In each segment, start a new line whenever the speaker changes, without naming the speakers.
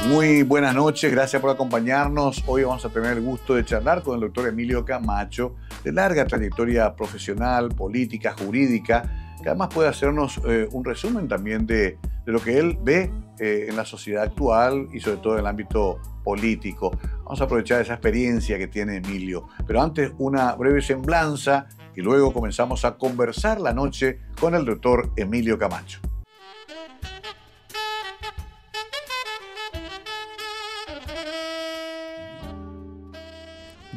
Muy buenas noches, gracias por acompañarnos. Hoy vamos a tener el gusto de charlar con el doctor Emilio Camacho, de larga trayectoria profesional, política, jurídica, que además puede hacernos un resumen también de lo que él ve en la sociedad actual y sobre todo en el ámbito político. Vamos a aprovechar esa experiencia que tiene Emilio. Pero antes una breve semblanza y luego comenzamos a conversar la noche con el doctor Emilio Camacho.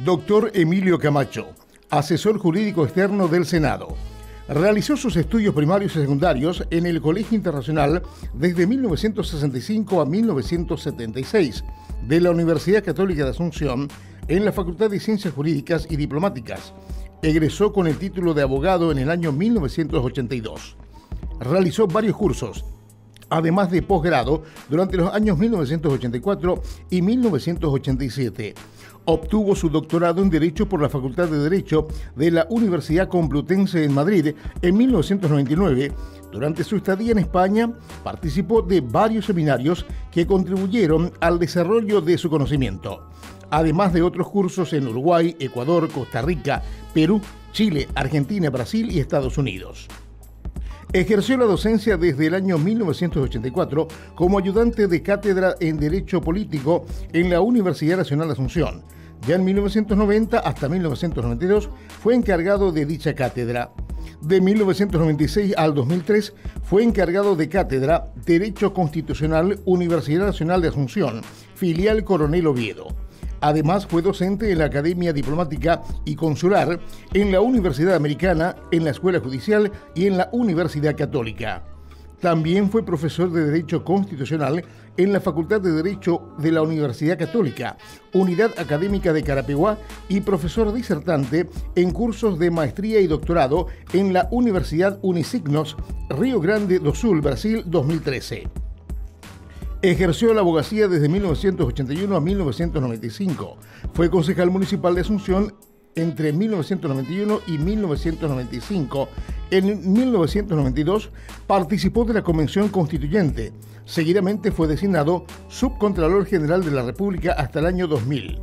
Doctor Emilio Camacho, asesor jurídico externo del Senado. Realizó sus estudios primarios y secundarios en el Colegio Internacional desde 1965 a 1976 de la Universidad Católica de Asunción en la Facultad de Ciencias Jurídicas y Diplomáticas. Egresó con el título de abogado en el año 1982. Realizó varios cursos, además de posgrado, durante los años 1984 y 1987. Obtuvo su doctorado en Derecho por la Facultad de Derecho de la Universidad Complutense en Madrid en 1999. Durante su estadía en España, participó de varios seminarios que contribuyeron al desarrollo de su conocimiento, además de otros cursos en Uruguay, Ecuador, Costa Rica, Perú, Chile, Argentina, Brasil y Estados Unidos. Ejerció la docencia desde el año 1984 como ayudante de cátedra en Derecho Político en la Universidad Nacional de Asunción. Ya en 1990 hasta 1992 fue encargado de dicha cátedra. De 1996 al 2003 fue encargado de cátedra Derecho Constitucional Universidad Nacional de Asunción, filial Coronel Oviedo. Además, fue docente en la Academia Diplomática y Consular, en la Universidad Americana, en la Escuela Judicial y en la Universidad Católica. También fue profesor de Derecho Constitucional en la Facultad de Derecho de la Universidad Católica, Unidad Académica de Carapeguá, y profesor disertante en cursos de maestría y doctorado en la Universidad Unisignos, Río Grande do Sul, Brasil, 2013. Ejerció la abogacía desde 1981 a 1995. Fue concejal municipal de Asunción entre 1991 y 1995. En 1992 participó de la Convención Constituyente. Seguidamente fue designado Subcontralor General de la República hasta el año 2000.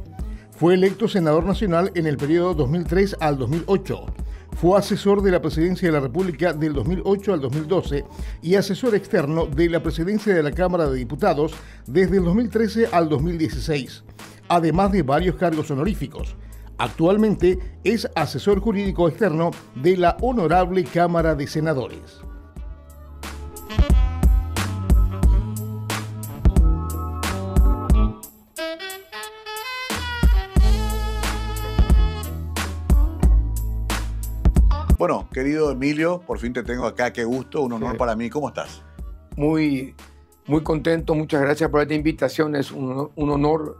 Fue electo senador nacional en el periodo 2003 al 2008. Fue asesor de la Presidencia de la República del 2008 al 2012 y asesor externo de la Presidencia de la Cámara de Diputados desde el 2013 al 2016, además de varios cargos honoríficos. Actualmente es asesor jurídico externo de la Honorable Cámara de Senadores.
Bueno, querido Emilio, por fin te tengo acá, qué gusto, un honor para mí. ¿Cómo estás?
Muy contento, muchas gracias por esta invitación. Es un honor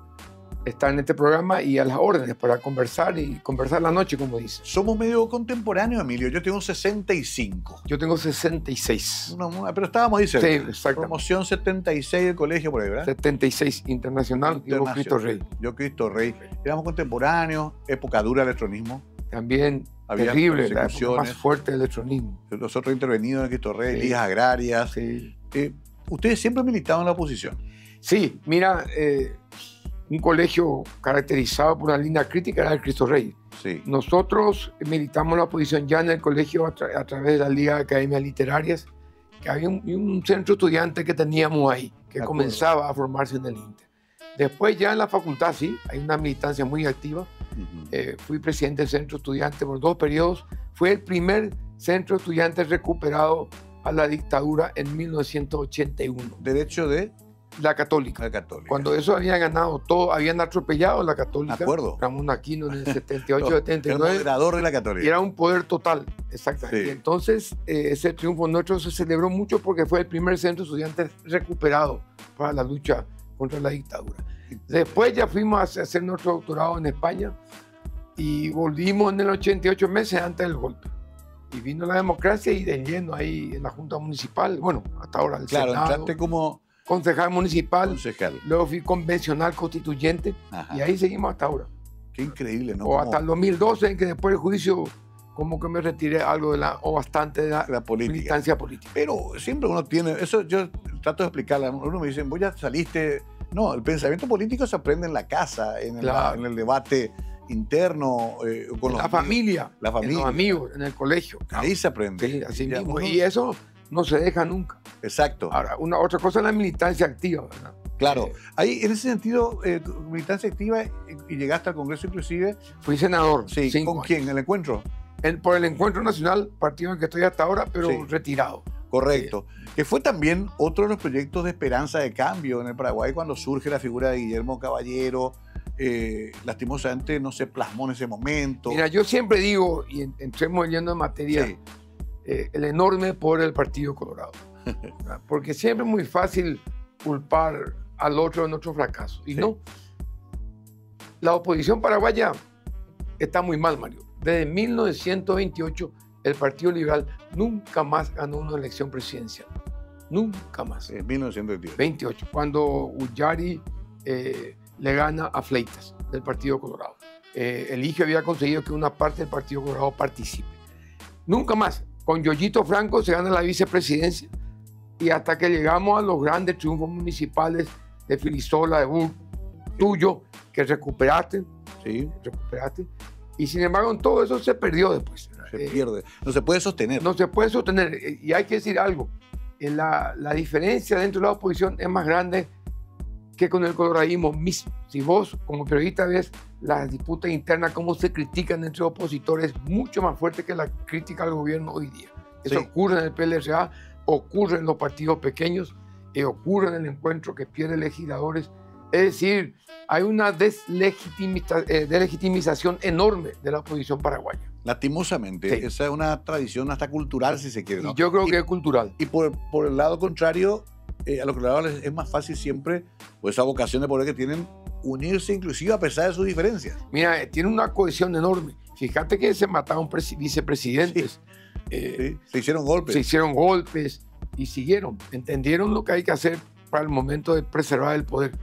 estar en este programa y a las órdenes para conversar y conversar la noche, como dice.
Somos medio contemporáneos, Emilio. Yo tengo 65.
Yo tengo 66.
Pero estábamos ahí cerca.
Sí, exactamente.
Promoción 76 del colegio, por ahí, ¿verdad?
76 internacional. Yo Cristo Rey.
Yo Cristo Rey. Éramos contemporáneos, época dura del electronismo.
También había terrible, la época más fuerte del electronismo.
Nosotros intervenidos en Cristo Rey, ligas agrarias.
Sí.
¿Ustedes siempre militaban en la oposición?
Sí, mira, un colegio caracterizado por una línea crítica era el Cristo Rey.
Sí.
Nosotros militamos la oposición ya en el colegio a través de la Liga de Academias Literarias, que había un centro estudiante que teníamos ahí, que comenzaba a formarse en el Inter. Después ya en la facultad sí, hay una militancia muy activa. Fui presidente del centro estudiante por 2 periodos. Fue el primer centro estudiante recuperado a la dictadura en 1981.
¿Derecho de?
La Católica.
La Católica.
Cuando eso habían ganado todo, habían atropellado a la Católica.
De acuerdo.
Ramón Aquino en el 78, 79.
El moderador de la Católica.
Y era un poder total, exactamente.
Sí.
Y entonces, ese triunfo nuestro se celebró mucho porque fue el primer centro estudiante recuperado para la lucha contra la dictadura. Después ya fuimos a hacer nuestro doctorado en España y volvimos en el 88, meses antes del golpe. Y vino la democracia y de lleno ahí en la Junta Municipal, bueno, hasta ahora el
Claro,
Senado,
entraste como
concejal municipal,
concejal.
Luego fui convencional constituyente. Ajá. Y ahí seguimos hasta ahora.
Qué increíble, ¿no?
O hasta el 2012, en que después del juicio como que me retiré algo de la, o bastante de la
política.
Militancia política.
Pero siempre uno tiene, eso yo trato de explicarla, uno me dice, vos ya saliste No, el pensamiento político se aprende en la casa, en el debate interno, con
la familia,
en
los amigos, en el colegio.
Ahí se aprende.
Sí, así mismo. Y eso no se deja nunca.
Exacto.
Ahora, otra cosa es la militancia activa, ¿verdad?
Claro. Ahí, en ese sentido, militancia activa, y llegaste al Congreso inclusive.
Fui senador.
Sí. ¿Con quién? ¿En el encuentro?
Por el Encuentro Nacional, partido en el que estoy hasta ahora, pero retirado.
Correcto. Que fue también otro de los proyectos de esperanza de cambio en el Paraguay cuando surge la figura de Guillermo Caballero. Lastimosamente no se plasmó en ese momento.
Mira, yo siempre digo, y entremos yendo en materia, el enorme poder del Partido Colorado. Porque siempre es muy fácil culpar al otro en nuestro fracaso. Y no. La oposición paraguaya está muy mal, Mario. Desde 1928, el Partido Liberal nunca más ganó una elección presidencial. Nunca más.
En 1928.
28, cuando Ullari le gana a Fleitas, del Partido Colorado. Eligio había conseguido que una parte del Partido Colorado participe. Nunca más. Con Yoyito Franco se gana la vicepresidencia y hasta que llegamos a los grandes triunfos municipales de Filisola, de Burg, tuyo, que recuperaste.
Sí.
Recuperaste. Y sin embargo, en todo eso se perdió después.
Se pierde. No se puede sostener.
No se puede sostener. Y hay que decir algo. La diferencia dentro de la oposición es más grande que con el coloradismo mismo. Si vos, como periodista, ves las disputas internas, cómo se critican entre opositores, es mucho más fuerte que la crítica al gobierno hoy día. Eso ocurre en el PLRA, ocurre en los partidos pequeños, ocurre en el encuentro que pierde legisladores. Es decir, hay una deslegitimización enorme de la oposición paraguaya.
Lastimosamente, esa es una tradición hasta cultural, si se quiere, ¿no?
Y yo creo que es cultural.
Y por el lado contrario, a los colorados es más fácil siempre, por esa vocación de poder que tienen, unirse inclusive a pesar de sus diferencias.
Mira, tiene una cohesión enorme. Fíjate que se mataron vicepresidentes.
Se hicieron golpes.
Se hicieron golpes y siguieron. Entendieron lo que hay que hacer para el momento de preservar el poder.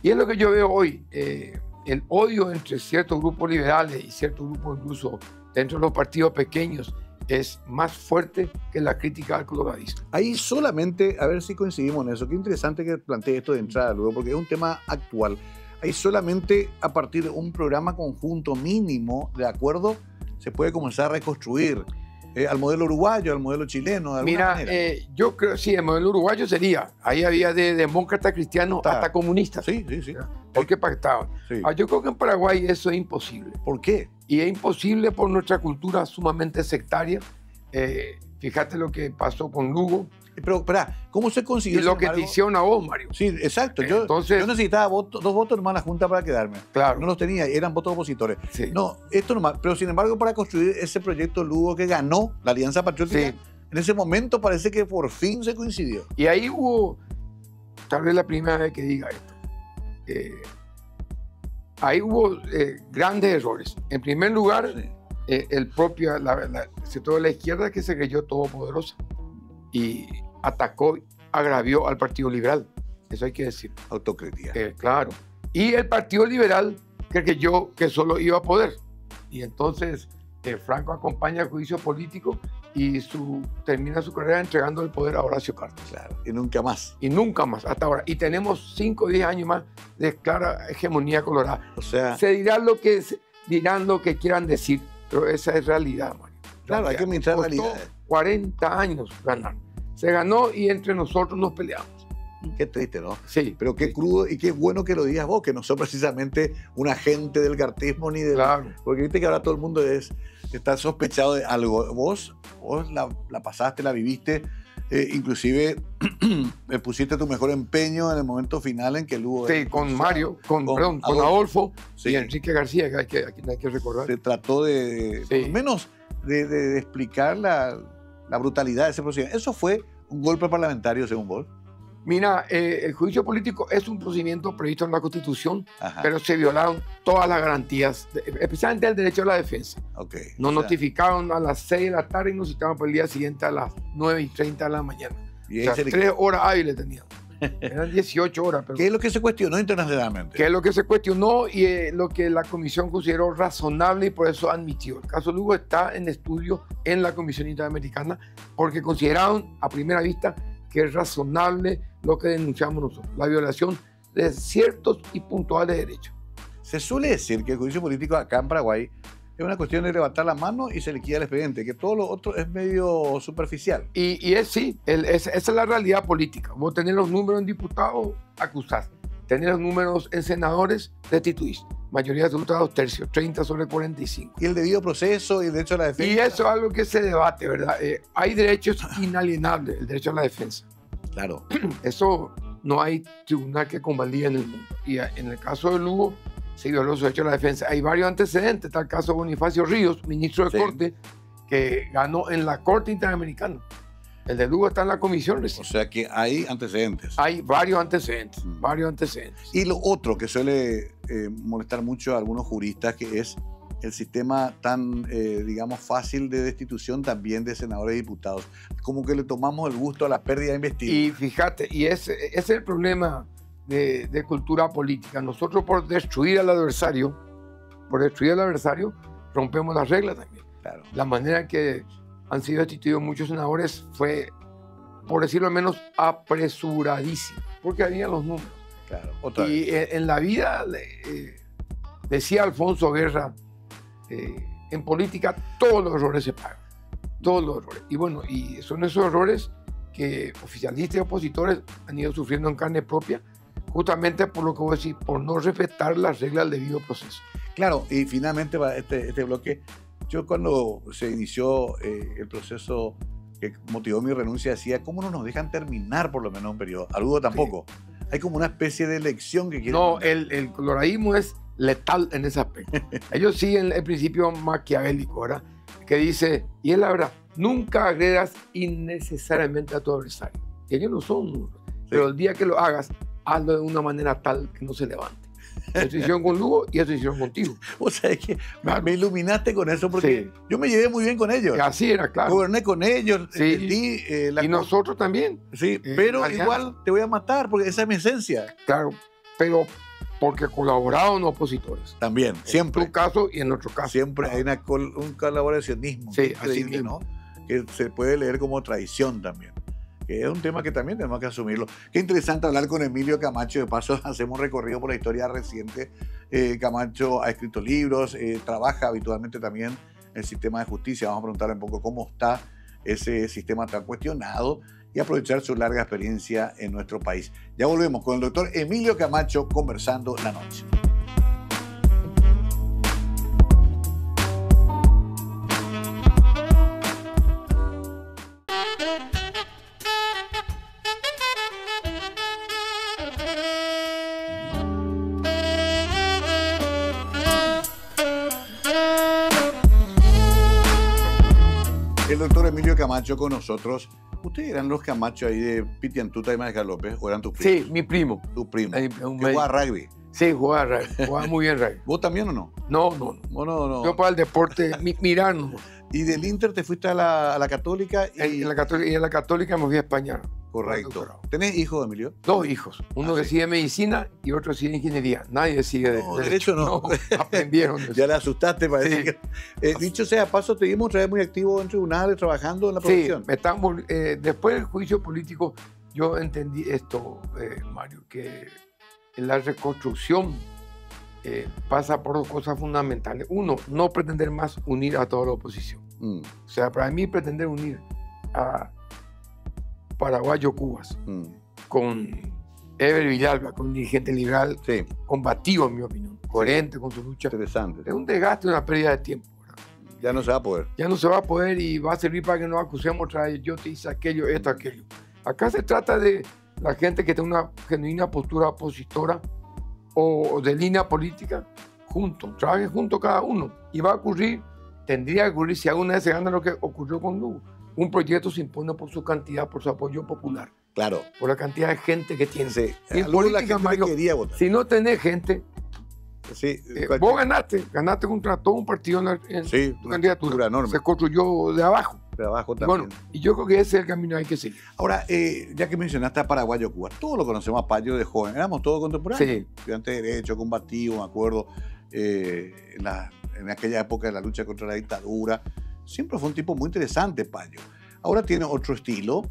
Y es lo que yo veo hoy. El odio entre ciertos grupos liberales y ciertos grupos incluso dentro de los partidos pequeños es más fuerte que la crítica al coloradismo.
Ahí solamente, a ver si coincidimos en eso. Qué interesante que plantee esto de entrada luego, porque es un tema actual. Ahí solamente a partir de un programa conjunto mínimo de acuerdo se puede comenzar a reconstruir al modelo uruguayo, al modelo chileno, de alguna manera.
Yo creo, sí, el modelo uruguayo sería, ahí había de demócratas cristianos hasta comunistas.
Sí.
Porque pactaban.
Sí.
Yo creo que en Paraguay eso es imposible.
¿Por qué?
Y es imposible por nuestra cultura sumamente sectaria. Fíjate lo que pasó con Lugo.
Pero, espera, ¿cómo se consiguió?
Y lo que te hicieron a vos, Mario.
Sí, exacto. Yo necesitaba dos votos nomás en la Junta para quedarme.
Claro.
No los tenía, eran votos opositores.
Sí.
No, esto nomás. Pero sin embargo, para construir ese proyecto Lugo que ganó la Alianza Patriótica, en ese momento parece que por fin se coincidió.
Y ahí hubo, tal vez la primera vez que diga esto, ahí hubo grandes errores. En primer lugar, el propio sector de la izquierda que se creyó todopoderosa y atacó, agravió al Partido Liberal. Eso hay que decir.
Autocrítica.
Claro. Y el Partido Liberal que creyó que solo iba a poder. Y entonces Franco acompaña el juicio político y termina su carrera entregando el poder a Horacio Cartes.
Claro. Y nunca más.
Y nunca más, hasta ahora. Y tenemos 5 o 10 años más de clara hegemonía colorada.
O sea,
se dirán lo que quieran decir, pero esa es realidad, Mario.
Claro, hay que administrar realidades.
40 años ganar. Se ganó y entre nosotros nos peleamos.
Qué triste, ¿no?
Sí.
Pero qué crudo y qué bueno que lo digas vos, que no sos precisamente un agente del cartismo ni del...
Claro.
Porque viste que ahora todo el mundo está sospechado de algo. Vos la pasaste, la viviste, inclusive pusiste tu mejor empeño en el momento final en que Lugo...
Sí, con Mario, con Adolfo y Enrique García, que a quien hay que recordar.
Se trató de por lo menos de explicar la brutalidad de ese procedimiento. Eso fue un golpe parlamentario, según vos.
Mira, el juicio político es un procedimiento previsto en la Constitución, pero se violaron todas las garantías, especialmente el derecho a la defensa. Nos notificaron a las 6 de la tarde y nos citaban para el día siguiente a las 9:30 de la mañana.
Y
o sea, 3 horas hábiles tenían. Eran 18 horas. Pero,
¿qué es lo que se cuestionó internacionalmente?
¿Qué es lo que se cuestionó y lo que la Comisión consideró razonable y por eso admitió? El caso Lugo está en estudio en la Comisión Interamericana porque consideraron a primera vista que es razonable lo que denunciamos nosotros, la violación de ciertos y puntuales derechos.
Se suele decir que el juicio político acá en Paraguay es una cuestión de levantar la mano y se liquida el expediente, que todo lo otro es medio superficial.
Y esa es la realidad política. Vos tenés los números en diputados, acusás. Tenés los números en senadores, destituís. Mayoría absoluta 2 tercios, 30 sobre 45.
Y el debido proceso y el derecho a la defensa.
Y eso es algo que se debate, ¿verdad? Hay derechos inalienables, el derecho a la defensa.
Claro.
Eso no hay tribunal que convalide en el mundo. Y en el caso de Lugo, se violó su derecho a la defensa. Hay varios antecedentes. Está el caso de Bonifacio Ríos, ministro de Corte, que ganó en la Corte Interamericana. El de Lugo está en la comisión.
O sea que hay antecedentes.
Hay varios antecedentes, varios antecedentes.
Y lo otro que suele molestar mucho a algunos juristas, que es el sistema tan, digamos, fácil de destitución también de senadores y diputados. Como que le tomamos el gusto a la pérdida de investigación.
Y fíjate, y ese es el problema de cultura política. Nosotros por destruir al adversario, rompemos las reglas también.
Claro.
La manera en que han sido destituidos muchos senadores fue, por decirlo menos, apresuradísimo, porque habían los números.
Claro, otra
y
vez.
En la vida, decía Alfonso Guerra, en política todos los errores se pagan, todos los errores. Y bueno, y son esos errores que oficialistas y opositores han ido sufriendo en carne propia, justamente por lo que voy a decir, por no respetar las reglas del debido proceso.
Claro, y finalmente para este bloque, yo cuando se inició el proceso que motivó mi renuncia, decía, ¿cómo no nos dejan terminar por lo menos un periodo? Al Hugo tampoco. Sí. Hay como una especie de elección que quieren...
No, el coloradismo es letal en ese aspecto. Ellos siguen el principio maquiavélico, ¿verdad? Que dice, y es la verdad, nunca agredas innecesariamente a tu adversario. Ellos no son, pero el día que lo hagas, hazlo de una manera tal que no se levante. Eso hicieron con Lugo y eso hicieron contigo.
O sea, es que me iluminaste con eso porque yo me llevé muy bien con ellos.
Así era, claro.
Goberné con ellos.
Y nosotros también.
Sí, pero igual te voy a matar porque esa es mi esencia.
Claro, pero porque colaboraron opositores.
También, siempre.
En tu caso y en otro caso.
Siempre hay un colaboracionismo.
Sí, así mismo.
¿No? Que se puede leer como traición también. Que es un tema que también tenemos que asumirlo. Qué interesante hablar con Emilio Camacho. De paso, hacemos un recorrido por la historia reciente. Camacho ha escrito libros, trabaja habitualmente también en el sistema de justicia. Vamos a preguntarle un poco cómo está ese sistema tan cuestionado y aprovechar su larga experiencia en nuestro país. Ya volvemos con el doctor Emilio Camacho conversando la noche. El doctor Emilio Camacho con nosotros. ¿Ustedes eran los Camacho ahí de Pitiantuta y Mariscal López o eran tus primos?
Sí, mi primo.
Tu primo. ¿Que jugaba rugby?
Sí, jugaba rugby. Jugaba muy bien rugby.
¿Vos también o no?
No. Yo para el deporte, mirar no.
¿Y del Inter te fuiste a la Católica?
Y en la Católica me fui a España.
Correcto. ¿Tenés hijos, Emilio?
2 hijos. Uno que sigue medicina y otro sigue ingeniería. Nadie sigue
derecho. No.
Aprendieron.
Ya le asustaste, parece. Sí. Dicho sea paso, te vimos otra vez muy activo en tribunales, trabajando en la profesión.
Sí, después del juicio político, yo entendí esto, Mario, que la reconstrucción pasa por 2 cosas fundamentales. Uno, no pretender más unir a toda la oposición. O sea, para mí pretender unir a Paraguayo Cubas con Ever Villalba, con un dirigente liberal combativo, en mi opinión, coherente con su lucha.
Interesante.
Es un desgaste, una pérdida de tiempo.
Ya no se va a poder.
Ya no se va a poder y va a servir para que nos acusemos otra vez. Yo te hice aquello, esto, aquello. Acá se trata de la gente que tiene una genuina postura opositora o de línea política, juntos, trabajen juntos cada uno. Y va a ocurrir, tendría que ocurrir, si alguna vez se gana lo que ocurrió con Lugo. Un proyecto se impone por su cantidad, por su apoyo popular.
Claro.
Por la cantidad de gente que tiene.
Sí.
Y en política, Mario,
quería votar.
si no tenés gente, vos ganaste contra todo un partido en tu candidatura.
Enorme.
Se construyó de abajo.
De abajo también.
Bueno, y yo creo que ese es el camino que hay que seguir.
Ahora, ya que mencionaste a Paraguayo Cuba, todos lo conocemos a Payo de joven. Éramos todos contemporáneos.
Sí.
Estudiante de Derecho, combativo, me acuerdo. En aquella época de la lucha contra la dictadura. Siempre fue un tipo muy interesante, Payo. Ahora tiene otro estilo,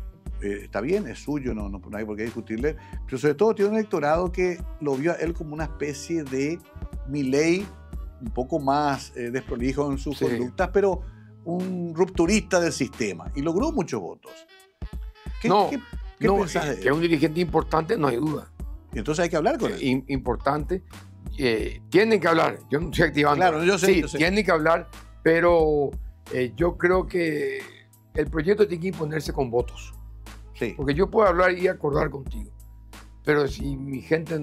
está bien, es suyo, no hay por qué discutirle, pero sobre todo tiene un electorado que lo vio a él como una especie de Milei, un poco más desprolijo en sus conductas, pero un rupturista del sistema, y logró muchos votos. ¿Qué pensás de él?
Que es un dirigente importante, no hay duda.
Y entonces hay que hablar con él.
Importante. Tienen que hablar. Yo no estoy activando.
Claro, yo sé.
Tienen que hablar, pero yo creo que el proyecto tiene que imponerse con votos.
Sí.
Porque yo puedo hablar y acordar contigo, pero si mi gente,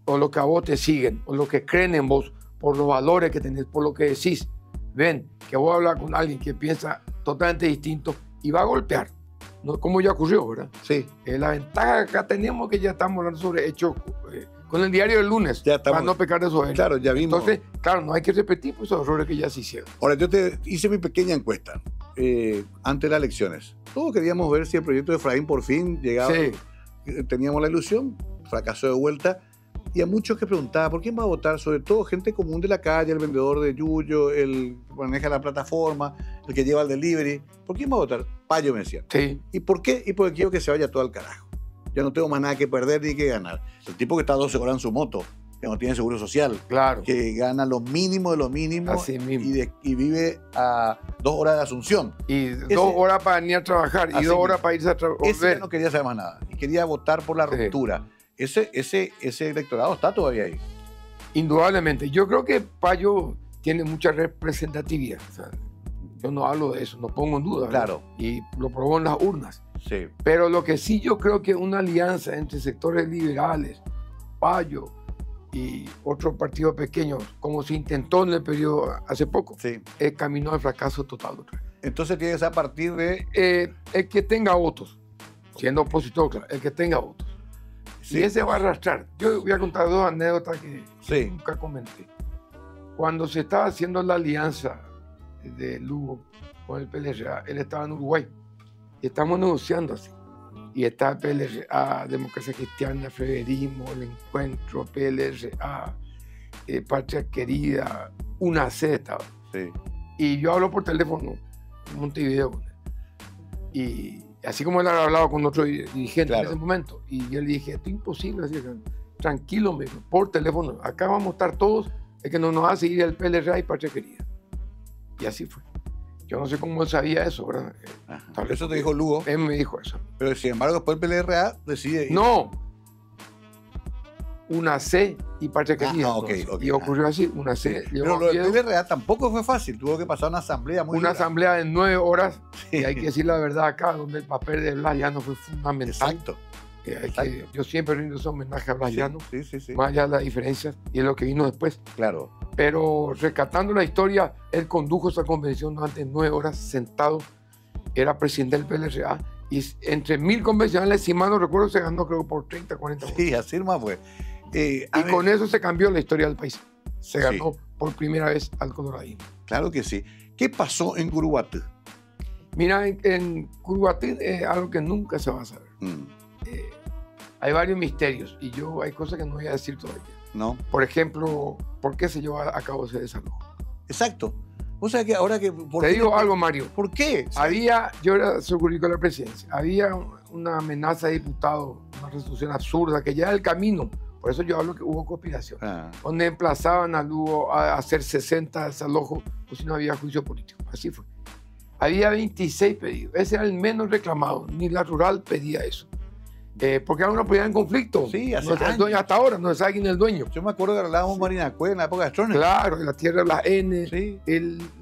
o los que a vos te siguen, o los que creen en vos, por los valores que tenés, por lo que decís, ven que voy a hablar con alguien que piensa totalmente distinto y va a golpear, ¿no? Como ya ocurrió, ¿verdad?
Sí.
La ventaja que acá tenemos que ya estamos hablando sobre hechos con el diario del lunes,
ya estamos,
para no pecar de eso.
Claro, ya vimos.
Entonces, claro, no hay que repetir pues, esos errores que ya se hicieron.
Ahora, yo te hice mi pequeña encuesta antes de las elecciones. Todos queríamos ver si el proyecto de Efraín por fin llegaba.
Sí.
Teníamos la ilusión, fracasó de vuelta. Y a muchos que preguntaban, ¿por quién va a votar? Sobre todo gente común de la calle, el vendedor de yuyo, el que maneja la plataforma, el que lleva el delivery. ¿Por quién va a votar? Payo, me decían.
Sí.
¿Y por qué? Y porque quiero que se vaya todo al carajo. Ya no tengo más nada que perder ni que ganar. El tipo que está 12 horas en su moto, que no tiene seguro social,
Claro.
que gana lo mínimo de lo mínimo.
Así mismo.
Y vive a 2 horas de Asunción.
Y 2 horas para venir a trabajar y 2 horas para irse a
Ese
volver.
ya no quería saber más nada. Y quería votar por la ruptura. Ese electorado está todavía ahí.
Indudablemente. Yo creo que Payo tiene mucha representatividad. O sea, yo no hablo de eso, no pongo en duda.
Claro.
¿No? Y lo probó en las urnas.
Sí.
Pero lo que sí yo creo que una alianza entre sectores liberales, Payo y otros partidos pequeños, como se intentó en el periodo hace poco,
Sí.
es camino al fracaso total.
Entonces tienes a partir de...
El que tenga votos, siendo opositor, claro, el que tenga votos.
Sí.
Y ese va a arrastrar. Yo voy a contar 2 anécdotas que
Sí.
nunca comenté. Cuando se estaba haciendo la alianza de Lugo con el PLRA, él estaba en Uruguay. Y estamos negociando así. Y está el PLRA, Democracia Cristiana, Federismo, El Encuentro, PLRA, Patria Querida, una C estaba.
Sí.
Y yo hablo por teléfono en Montevideo con él. Y así como él había hablado con otro dirigente en ese momento. Y yo le dije, esto es imposible. Así, tranquilo, me dijo, por teléfono. Acá vamos a estar todos. Es que no nos hace ir el PLRA y Patria Querida. Y así fue. Yo no sé cómo él sabía eso, ¿verdad?
Eso te dijo Lugo.
Él me dijo eso.
Pero sin embargo, después el PLRA decide ir.
No. Una C y Patria Querida.
No, okay.
Y ocurrió así, una C.
Pero lo del PLRA tampoco fue fácil. Tuvo que pasar una asamblea muy
Una
dura.
asamblea de 9 horas. Sí. Y hay que decir la verdad acá, donde el papel de Blas Llano fue fundamental.
Exacto.
Yo siempre rindo ese homenaje a Blas Llano.
Sí.
Más allá de las diferencias y de lo que vino después.
Claro.
Pero rescatando la historia, él condujo esa convención durante 9 horas sentado. Era presidente del PLRA. Y entre 1000 convencionales, si mal no recuerdo, se ganó creo por 30, 40 votos.
Sí, así más fue.
Y con eso se cambió la historia del país. Se ganó por primera vez al coloradismo.
Claro que sí. ¿Qué pasó en Curuguatí?
Mira, en Curuguatí es algo que nunca se va a saber. Hay varios misterios y hay cosas que no voy a decir todavía.
¿No?
Por ejemplo, ¿por qué se llevó a cabo ese desalojo?
Exacto. O sea que ahora que...
Te digo algo, Mario.
¿Por qué?
Yo era jurídico de la presidencia. Había una amenaza de diputado, una resolución absurda que ya era el camino. Por eso yo hablo que hubo conspiración. Donde emplazaban a Lugo a hacer 60 desalojos, o si no había juicio político. Así fue. Había 26 pedidos. Ese era el menos reclamado. Ni la rural pedía eso. Porque era una propiedad en conflicto.
Sí,
hasta ahora no se sabe quién es el dueño.
Yo me acuerdo que hablábamos Marinacue en la época de Stroessner.
Claro, la tierra de las N.
Sí.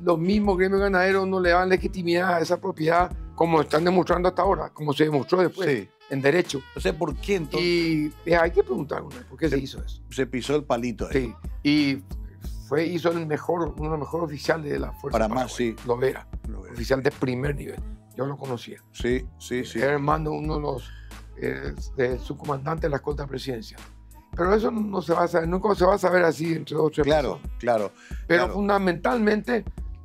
Los mismos gremios ganaderos no le dan legitimidad a esa propiedad, como están demostrando hasta ahora, como se demostró después en derecho.
O sea, ¿por qué entonces?
Y hay que preguntar por qué se hizo eso.
Se pisó el palito ahí.
Sí. Y hizo uno de los mejores oficiales de la Fuerza
Para más, sí.
Lovera. Oficial de primer nivel. Yo lo conocía.
Sí.
Era hermano de uno de los subcomandantes de la escolta presidencial. Pero eso no se va a saber, nunca se va a saber así entre 2 o 3 personas.
Claro.
Pero fundamentalmente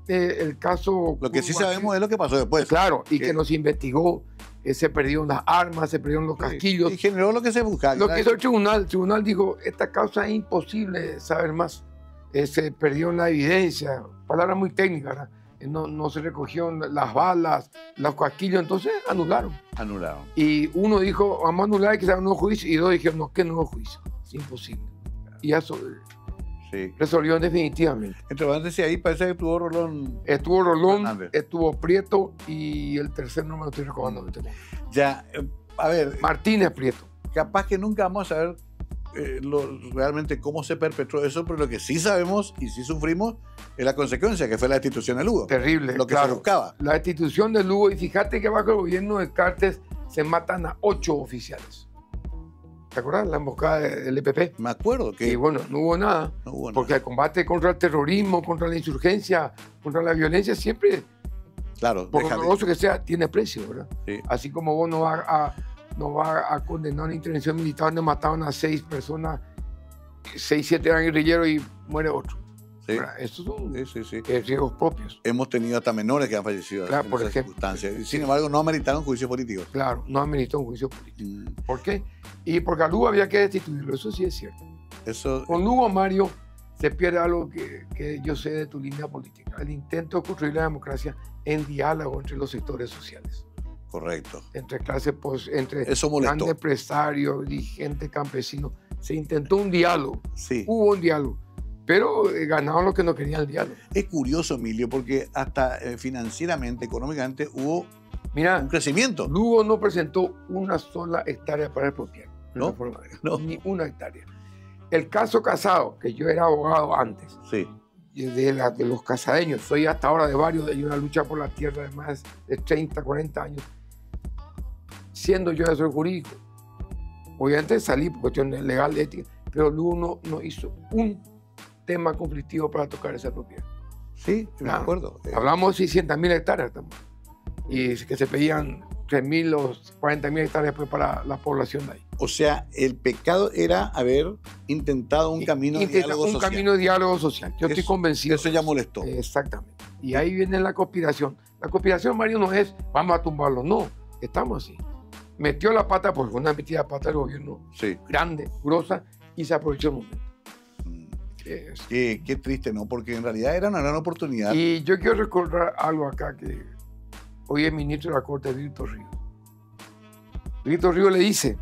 el caso...
Lo que sí sabemos es lo que pasó después.
Claro, y que nos investigó, se perdieron las armas, se perdieron los casquillos.
Y generó lo que se buscaba.
Lo que hizo el tribunal dijo, esta causa es imposible saber más. Se perdió la evidencia, palabra muy técnica, ¿verdad? No se recogieron las balas, los casquillos entonces anularon.
Anularon.
Y uno dijo, vamos a anular, que se haga un nuevo juicio, y dos dijeron, no, que nuevo juicio, es imposible. Y eso
Sí.
resolvió definitivamente.
Entre paréntesis, ahí parece que tuvo Rolón.
Estuvo Rolón,
Fernández.
estuvo Prieto, y el tercer no me lo estoy recordando.
Ya, a ver,
Martínez Prieto.
capaz que nunca vamos a saber realmente cómo se perpetró eso, pero lo que sí sabemos y sí sufrimos es la consecuencia, que fue la destitución de Lugo.
Terrible,
Lo que
claro.
se buscaba.
La destitución de Lugo, y fíjate que bajo el gobierno de Cartes se matan a 8 oficiales. ¿Te acuerdas? La emboscada del EPP.
Me acuerdo que
Y bueno, no hubo nada.
no hubo nada.
Porque el combate contra el terrorismo, contra la insurgencia, contra la violencia, siempre,
Claro,
por
deja de-
doloroso que sea, tiene precio, ¿verdad?
sí.
Así como vos no vas a condenar una intervención militar donde mataron a 6 personas, 6, 7 eran guerrilleros y muere otro.
Sí.
¿Verdad? Estos son
Sí.
riesgos propios.
Hemos tenido hasta menores que han fallecido
Claro,
en
por
esas
ejemplo.
circunstancias. Y, sin embargo, no ameritaron juicios políticos.
Claro, no ameritó un juicio político.
Mm,
¿Por qué? Y porque a Lugo había que destituirlo, eso sí es cierto.
Eso,
Con Lugo, Mario, se pierde algo que yo sé de tu línea política, el intento de construir la democracia en diálogo entre los sectores sociales,
correcto.
entre clases, entre
Eso molestó.
grandes empresarios, dirigentes, campesinos. Se intentó un diálogo,
Sí.
hubo un diálogo, pero ganaron los que no querían el diálogo.
Es curioso, Emilio, porque hasta financieramente, económicamente, hubo
Mira,
un crecimiento.
Lugo no presentó una sola hectárea para expropiar.
¿No? No.
Ni una hectárea. El caso Casado, que yo era abogado antes,
Sí.
de los casadeños, soy hasta ahora de varios de ellos, una lucha por la tierra de más de 30, 40 años, siendo yo asesor jurídico. Obviamente salí por cuestiones legales, éticas, pero Lugo no hizo un tema conflictivo para tocar esa propiedad.
Sí, me
Nada.
acuerdo.
Hablamos de 600.000 hectáreas también, y que se pedían 3.000 o 40.000 hectáreas pues, para la población de ahí.
O sea, el pecado era haber intentado un camino de diálogo
un
social.
camino de diálogo social. Yo estoy
Eso-
convencido.
Eso ya molestó.
Exactamente. Y ahí viene la conspiración. La conspiración, Mario, no es vamos a tumbarlo. No, estamos así. Metió la pata, porque una metida de pata del gobierno
Sí.
grande, grosa, y se aprovechó el momento.
Mm.
Es-
Qué triste, ¿no? Porque en realidad era una gran oportunidad.
Y yo quiero recordar algo acá que hoy es ministro de la Corte, Víctor Ríos. Víctor Ríos le dice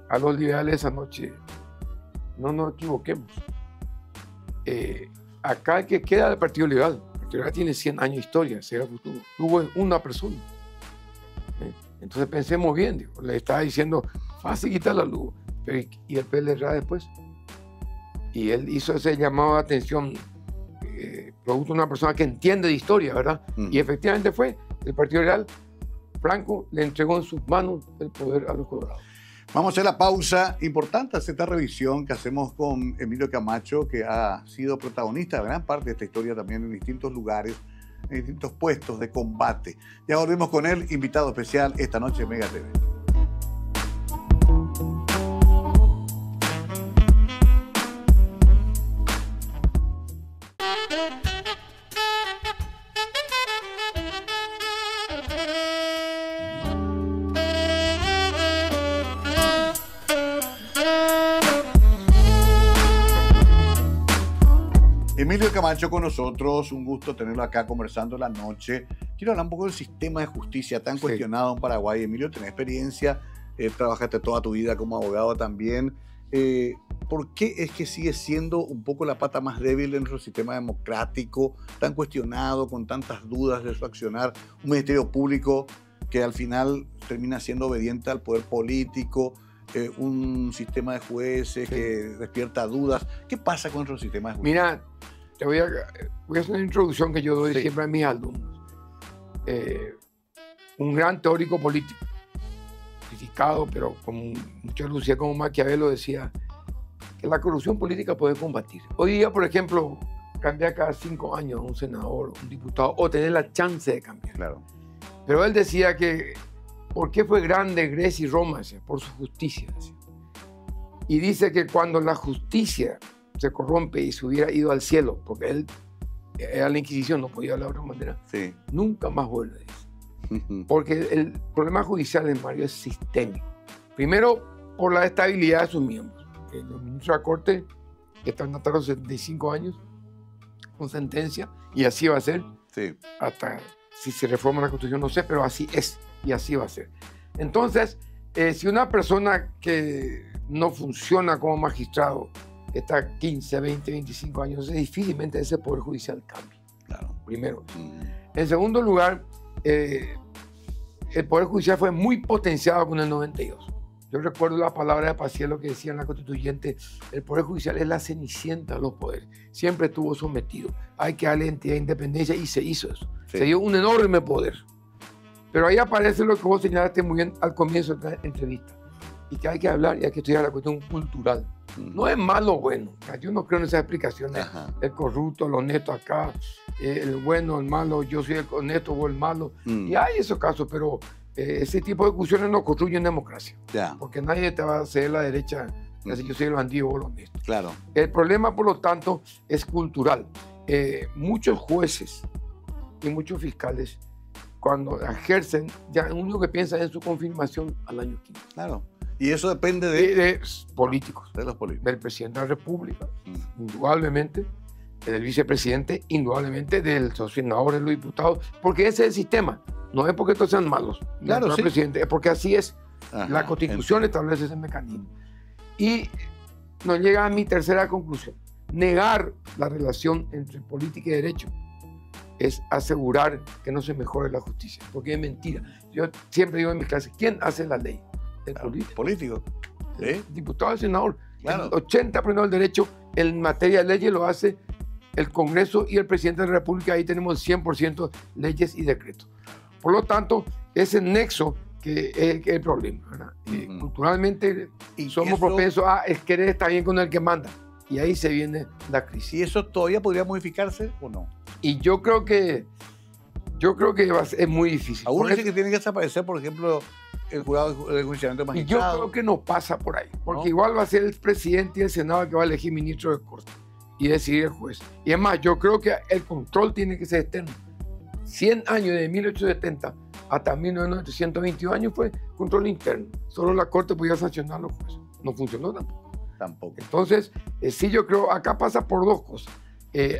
a los liberales esa noche, no nos equivoquemos. Acá el que queda del Partido Liberal, el Partido Liberal tiene 100 años de historia, será futuro. Lugo es una persona. Entonces pensemos bien, digo, le estaba diciendo, fácil quitarle a Lugo, pero ¿y el PLR después? Y él hizo ese llamado de atención, producto de una persona que entiende de historia, ¿verdad?
Mm.
Y efectivamente fue, el Partido Liberal, Franco le entregó en sus manos el poder a los colorados.
Vamos a hacer la pausa. Importante hacer esta revisión que hacemos con Emilio Camacho, que ha sido protagonista de gran parte de esta historia también en distintos lugares, en distintos puestos de combate. Ya volvemos con él, invitado especial esta noche en Mega TV. Emilio Camacho con nosotros, un gusto tenerlo acá conversando la noche. Quiero hablar un poco del sistema de justicia tan
Sí.
cuestionado en Paraguay. Emilio, tenés experiencia, trabajaste toda tu vida como abogado también. ¿Por qué es que sigue siendo un poco la pata más débil de nuestro sistema democrático, tan cuestionado, con tantas dudas de su accionar? Un ministerio público que al final termina siendo obediente al poder político, un sistema de jueces
Sí.
que despierta dudas. ¿Qué pasa con nuestro sistema de justicia?
Mira, te voy a hacer una introducción que yo doy
Sí.
siempre a mis alumnos. Un gran teórico político, criticado, pero con mucha lucidez como Maquiavelo decía que la corrupción política puede combatir. Hoy día, por ejemplo, cambiar cada 5 años a un senador, un diputado, o tener la chance de cambiar.
Claro.
Pero él decía que, ¿por qué fue grande Grecia y Roma? Decía, por su justicia. Decía. Y dice que cuando la justicia se corrompe y se hubiera ido al cielo, porque él era la Inquisición, no podía hablar de otra manera,
Sí.
nunca más vuelve. Dice. Porque el problema judicial de Mario es sistémico. Primero, por la estabilidad de sus miembros. Los ministros de la Corte están hasta los 75 años con sentencia, y así va a ser
Sí.
hasta si se reforma la Constitución, no sé, pero así es y así va a ser. Entonces, si una persona que no funciona como magistrado está 15, 20, 25 años, difícilmente ese Poder Judicial cambie.
Claro.
Primero. En segundo lugar, el Poder Judicial fue muy potenciado con el 92. Yo recuerdo la palabra de Paciello que decía en la Constituyente: el Poder Judicial es la cenicienta de los poderes. Siempre estuvo sometido. Hay que darle entidad de independencia, y se hizo eso.
Sí.
Se dio un enorme poder. Pero ahí aparece lo que vos señalaste muy bien al comienzo de la entrevista, y que hay que hablar y hay que estudiar la cuestión cultural. No es malo o bueno. Yo no creo en esas explicaciones.
Ajá.
El corrupto, el honesto acá, el bueno, el malo, yo soy el honesto o el malo. Y hay esos casos, pero ese tipo de discusiones no construyen democracia.
Ya.
Porque nadie te va a hacer la derecha, así yo soy el bandido o el honesto.
Claro.
El problema, por lo tanto, es cultural. Muchos jueces y muchos fiscales, cuando ejercen, ya lo único que piensan es en su confirmación al año 15.
Claro. Y eso depende
De políticos,
de los políticos.
del presidente de la República, indudablemente, del vicepresidente, indudablemente, del senador, de los diputados, porque ese es el sistema. No es porque todos sean malos,
Claro, sí.
presidente, es porque así es.
Ajá,
La Constitución establece ese mecanismo. Y nos llega a mi tercera conclusión. Negar la relación entre política y derecho es asegurar que no se mejore la justicia, porque es mentira. Yo siempre digo en mis clases: ¿quién hace la ley? El
Claro,
político.
político.
El
¿Sí?
diputado, el senador.
Claro.
El 80% del derecho en materia de leyes lo hace el Congreso y el presidente de la República. Ahí tenemos 100% leyes y decretos. Por lo tanto, ese nexo que es el problema, ¿verdad? Culturalmente
Y
somos
eso-
propensos a querer estar bien con el que manda. Y ahí se viene la crisis.
¿Y eso todavía podría modificarse o no?
Y yo creo que es muy difícil.
Algunos
Por
dicen
eso-
que tiene que desaparecer, por ejemplo, el jurado de enjuiciamiento de
Y yo
magistrados.
creo que no pasa por ahí, porque
¿No?
igual va a ser el presidente y el Senado que va a elegir ministro de Corte y decidir el juez. Y es más, yo creo que el control tiene que ser externo. 100 años, de 1870 hasta 1922 años, fue control interno. Solo la Corte podía sancionar a los jueces. No funcionó tampoco.
Tampoco.
Entonces, sí, yo creo, acá pasa por dos cosas.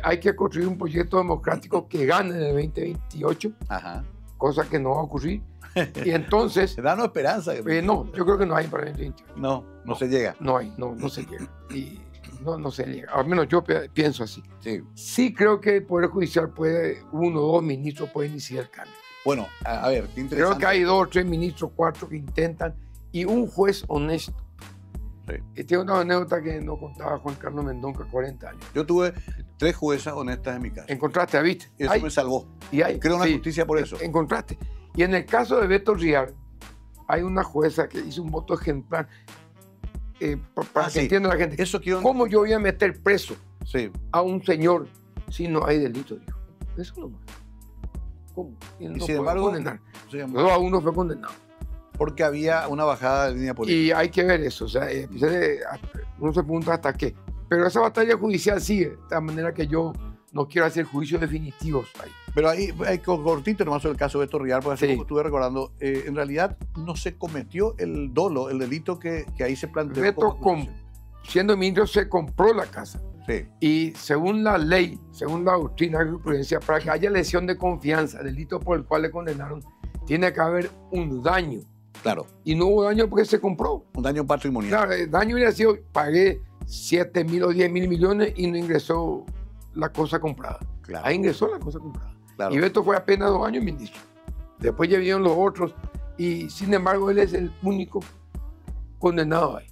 Hay que construir un proyecto democrático que gane en el 2028,
Ajá.
cosa que no va a ocurrir. Y entonces,
Danos esperanza.
no, yo creo que no hay para el 2028.
No se llega.
No hay, no se llega. Y no se llega. Al menos yo pienso así.
Sí.
Sí creo que el Poder Judicial puede, 1 o 2 ministros pueden iniciar el cambio.
Bueno, a ver, qué interesante.
Creo que hay 2 o 3 ministros, 4 que intentan, y un juez honesto.
Sí.
Tiene una anécdota que nos contaba Juan Carlos Mendonca, 40 años.
Yo tuve 3 juezas honestas en mi casa.
Encontraste, ¿viste?
Eso me salvó.
Y hay,
Creo una
sí,
justicia por eso.
Encontraste. Y en el caso de Beto Riar, hay una jueza que hizo un voto ejemplar para que
Sí.
entienda la gente.
Eso quiero...
¿Cómo yo voy a meter preso
Sí.
a un señor si no hay delito? Dijo. Eso no más. ¿Cómo? Y no
sin
puedo
embargo,
condenar.
Sí,
2 a 1 fue condenado.
porque había una bajada de línea política.
Y hay que ver eso. O sea, uno se pregunta hasta qué. Pero esa batalla judicial sigue. De tal manera que yo no quiero hacer juicios definitivos ahí.
Pero ahí, cortito nomás sobre el caso de Beto Rial, porque hace
Sí.
poco estuve recordando, en realidad no se cometió el dolo, el delito que ahí se planteó.
Beto,
como acusación.
siendo ministro, se compró la casa.
Sí,
Y según la ley, según la doctrina de jurisprudencia, para que haya lesión de confianza, delito por el cual le condenaron, tiene que haber un daño.
claro,
Y no hubo daño porque se compró.
un daño patrimonial.
Claro, el daño hubiera sido: pagué 7.000 o 10.000 millones y no ingresó la cosa comprada.
Claro,
Ahí ingresó la cosa comprada.
claro.
Y Beto fue apenas 2 años ministro. Después ya vinieron los otros y sin embargo él es el único condenado ahí.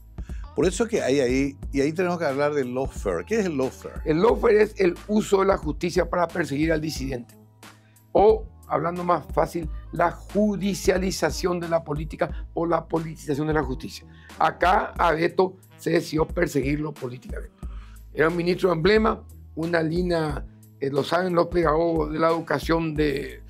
Por eso que hay ahí, y ahí tenemos que hablar del lawfare. ¿Qué es el lawfare?
El lawfare es el uso de la justicia para perseguir al disidente. O, hablando más fácil, la judicialización de la política o la politización de la justicia. Acá a Beto se decidió perseguirlo políticamente. Era un ministro emblema, una línea, lo saben los pedagogos de la educación de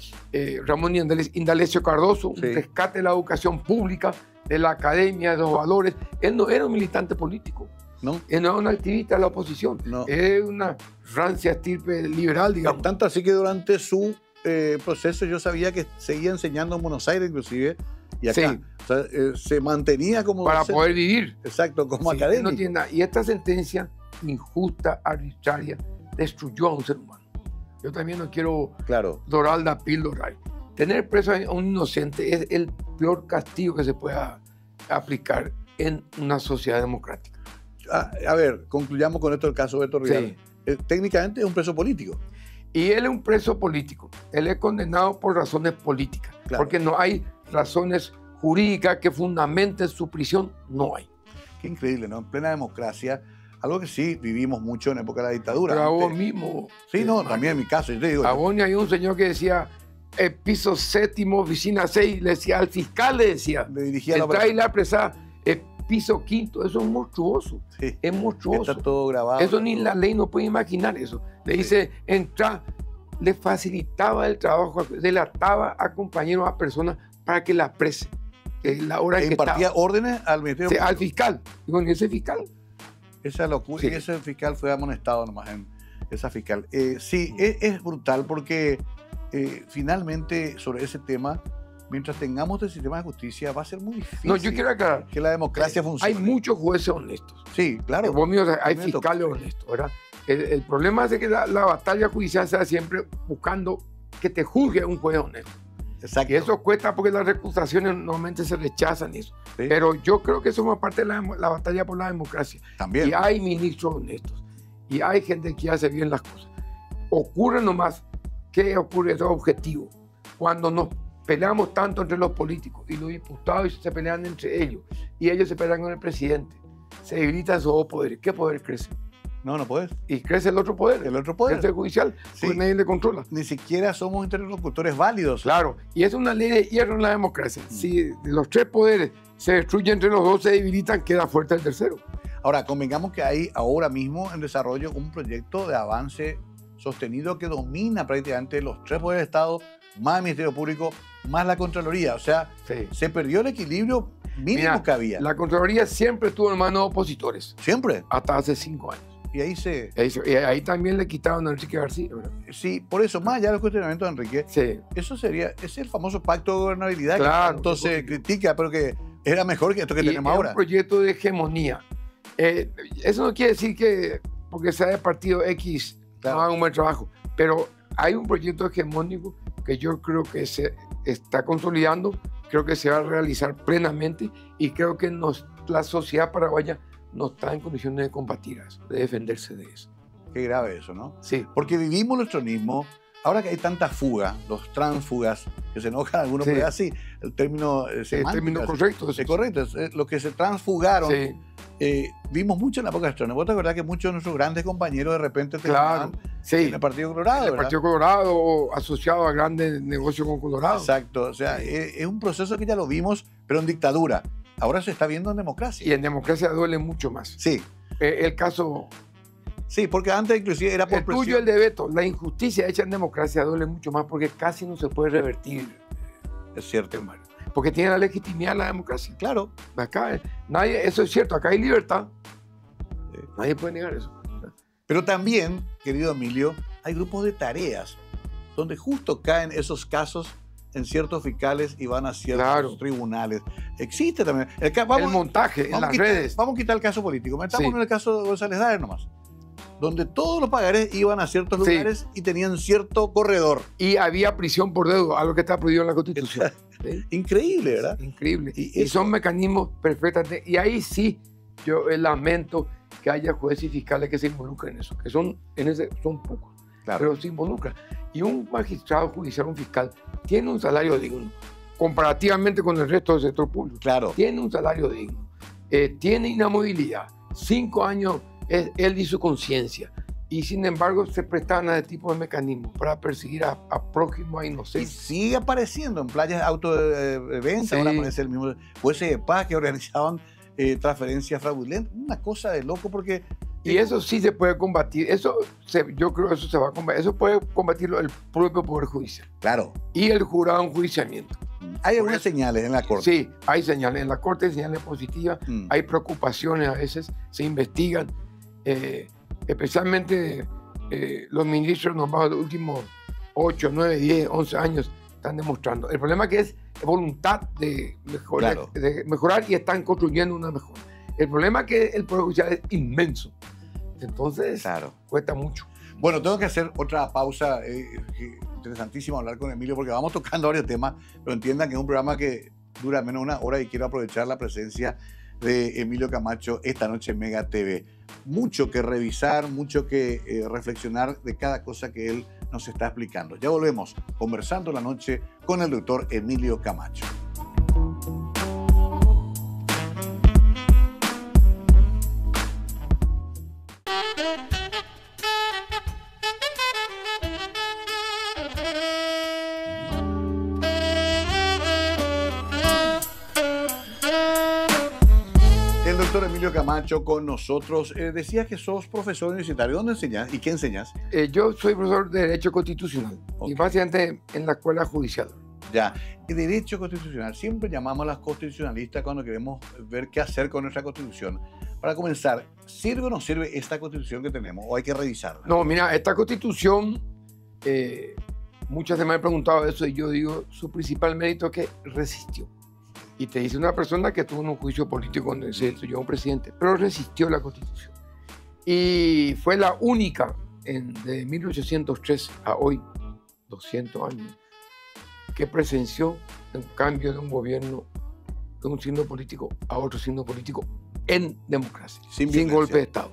Ramón Indalecio Cardoso,
Sí.
un rescate de la educación pública, de la academia, de los valores. Él no era un militante político.
¿No?
Él no era un activista de la oposición.
No.
Es una rancia estirpe liberal, digamos.
Tanto así que durante su proceso yo sabía que seguía enseñando en Buenos Aires inclusive, y acá.
Sí.
O sea, se mantenía como
Para
docente.
poder vivir.
Exacto, como
Sí,
académico.
no tiene nada. Y esta sentencia injusta, arbitraria, destruyó a un ser humano. Yo también no quiero
Claro.
dorar la píldora. Tener preso a un inocente es el peor castigo que se pueda aplicar en una sociedad democrática.
A ver, concluyamos con esto el caso de Beto Rial.
Sí.
Técnicamente es un preso político.
Y él es un preso político. Él es condenado por razones políticas.
Claro.
Porque no hay razones jurídicas que fundamenten su prisión. No hay.
Qué increíble, ¿no? En plena democracia, algo que sí vivimos mucho en época de la dictadura.
Pero a vos
Antes-
mismo.
Sí, no, también en mi caso. Yo te digo,
A vos ni hay un señor que decía, piso séptimo, oficina 6, le decía al fiscal, le decía,
le dirigía la
entra y la apresada, piso quinto. Eso es monstruoso.
Sí,
Es monstruoso.
está todo grabado.
Eso ni la ley no puede imaginar eso. Le dice, entra, le facilitaba el trabajo, delataba a compañeros, a personas para que la aprese. Que es la hora que
Impartía
estaba.
órdenes al Ministerio
Sí, al
Público.
fiscal. Digo, ¿y ese fiscal?
Esa locura.
Sí.
Y ese fiscal fue amonestado nomás en esa fiscal. Sí, es brutal porque finalmente sobre ese tema, mientras tengamos el sistema de justicia, va a ser muy difícil
No, yo quiero aclarar.
que la democracia funcione.
Hay muchos jueces honestos.
Sí, claro.
Vos mío, hay
A mí me tocó.
fiscales honestos, ¿verdad? El problema es de que la batalla judicial sea siempre buscando que te juzgue un juez honesto.
Exacto.
Y eso cuesta porque las recusaciones normalmente se rechazan eso.
Sí,
Pero yo creo que eso forma parte de la batalla por la democracia.
también.
Y hay ministros honestos. Y hay gente que hace bien las cosas. Ocurre nomás que ocurre eso objetivo. Cuando nos peleamos tanto entre los políticos y los diputados se pelean entre ellos y ellos se pelean con el presidente, se debilitan esos dos poderes. ¿Qué poder crece?
No puedes.
Y crece el otro poder,
El otro poder.
crece el judicial,
Sí.
porque nadie le controla.
Ni siquiera somos interlocutores válidos.
Claro, y es una ley de hierro en la democracia. Si de los tres poderes se destruyen entre los dos, se debilitan, queda fuerte el tercero.
Ahora, convengamos que hay ahora mismo en desarrollo un proyecto de avance sostenido que domina prácticamente los tres poderes de Estado, más el Ministerio Público, más la Contraloría. O sea,
Sí.
se perdió el equilibrio mínimo
Mira,
que había.
La Contraloría siempre estuvo en manos de opositores,
Siempre.
hasta hace 5 años.
Y ahí
Y ahí también le quitaron a Enrique García, ¿verdad?
sí, por eso, más allá del cuestionamiento de Enrique,
Sí,
eso es el famoso pacto de gobernabilidad
Claro,
que tanto se
porque-
critica, pero que era mejor que esto que
y
tenemos
es
ahora.
un proyecto de hegemonía. Eso no quiere decir que porque sea de partido X
Claro.
no haga un buen trabajo, pero hay un proyecto hegemónico que yo creo que se está consolidando, creo que se va a realizar plenamente y creo que la sociedad paraguaya no está en condiciones de combatir eso, de defenderse de eso.
Qué grave eso, ¿no?
Sí,
Porque vivimos el tronismo, ahora que hay tanta fuga, los transfugas, que se enojan algunos,
Sí.
pero es así, el término
el
semántico,
término
es-
correcto.
es correcto, los que se transfugaron,
Sí,
vimos mucho en la época de Stroessner. ¿Vos te acordás que muchos de nuestros grandes compañeros de repente
claro.
terminaban
Sí,
en el Partido Colorado?
el
¿verdad?
Partido Colorado o asociado a grandes negocios con Colorado.
Exacto, o sea, es un proceso que ya lo vimos, pero en dictadura. Ahora se está viendo en democracia.
Y en democracia duele mucho más.
Sí,
El caso,
sí, porque antes inclusive era por
el tuyo,
presión.
el de Beto, la injusticia hecha en democracia duele mucho más porque casi no se puede revertir,
Es cierto.
porque tiene la legitimidad la democracia.
Claro,
Acá nadie, eso es cierto, acá hay libertad.
Sí.
Nadie puede negar eso.
pero también, querido Emilio, hay grupos de tareas donde justo caen esos casos en ciertos fiscales y van a ciertos
Claro.
tribunales. Existe también.
El montaje en las redes.
Vamos a quitar el caso político. Metamos
Sí.
en el caso de González Daer nomás. Donde todos los pagarés iban a ciertos
Sí.
lugares y tenían cierto corredor.
Y había prisión por deuda, algo que está prohibido en la Constitución. ¿Sí?
Increíble, ¿verdad?
Increíble.
Y
Y
eso-
son mecanismos perfectamente. Y ahí sí, yo lamento que haya jueces y fiscales que se involucren en eso, que son pocos,
Claro.
pero se involucran. Y un magistrado judicial, un fiscal, tiene un salario digno, comparativamente con el resto del sector público.
Claro.
Tiene un salario digno, tiene inamovilidad, 5 años es él y su conciencia. Y sin embargo se prestan a ese tipo de mecanismos para perseguir a prójimos, a
Y
inocentes.
sigue apareciendo en playas de autoventa.
Sí.
Ahora aparece el mismo jueces de paz que organizaban transferencias fraudulentas. Una cosa de loco porque...
Y eso sí se puede combatir. Yo creo que eso se va a combatir. Eso puede combatirlo el propio Poder Judicial
Claro,
y el jurado de enjuiciamiento.
hay
Por
algunas
eso-
señales en la Corte.
Sí, hay señales. En la Corte hay señales positivas,
Mm.
hay preocupaciones a veces, se investigan. Especialmente los ministros nombrados de los últimos 8, 9, 10, 11 años están demostrando. El problema que es voluntad de mejorar,
Claro.
de mejorar y están construyendo una mejora. El problema es que el Poder Judicial es inmenso. Entonces,
Claro.
cuesta mucho.
Bueno, tengo que hacer otra pausa. Interesantísimo hablar con Emilio porque vamos tocando varios temas, pero entiendan que es un programa que dura menos de una hora y quiero aprovechar la presencia de Emilio Camacho esta noche en Mega TV. Mucho que revisar, mucho que reflexionar de cada cosa que él nos está explicando. Ya volvemos conversando la noche con el doctor Emilio Camacho. Doctor Emilio Camacho con nosotros. Decías que sos profesor universitario. ¿Dónde enseñas y qué enseñas?
Yo soy profesor de Derecho Constitucional y básicamente en la Escuela Judicial.
Ya, Derecho Constitucional. Siempre llamamos a las constitucionalistas cuando queremos ver qué hacer con nuestra Constitución. Para comenzar, ¿sirve o no sirve esta Constitución que tenemos o hay que revisarla?
No, mira, esta Constitución, muchas veces me han preguntado eso y yo digo, su principal mérito es que resistió. Y te dice una persona que tuvo un juicio político cuando se destruyó un presidente, pero resistió la Constitución. Y fue la única de 1803 a hoy, 200 años, que presenció un cambio de un gobierno de un signo político a otro signo político en democracia, sin golpe de Estado,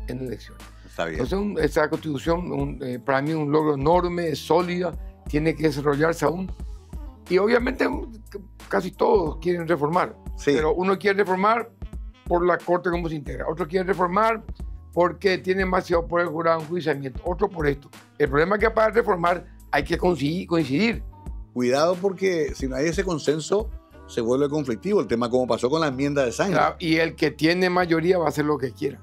en elecciones.
Está bien.
Entonces, esta Constitución, para mí, un logro enorme, sólida, tiene que desarrollarse aún. Y obviamente casi todos quieren reformar, sí. Pero uno quiere reformar por la Corte como se integra, otro quiere reformar porque tiene demasiado poder jurado en enjuiciamiento, otro por esto. El problema es que para reformar hay que coincidir.
Cuidado porque si no hay ese consenso se vuelve conflictivo el tema, como pasó con la enmienda de sangre.
Claro, y el que tiene mayoría va a hacer lo que quiera.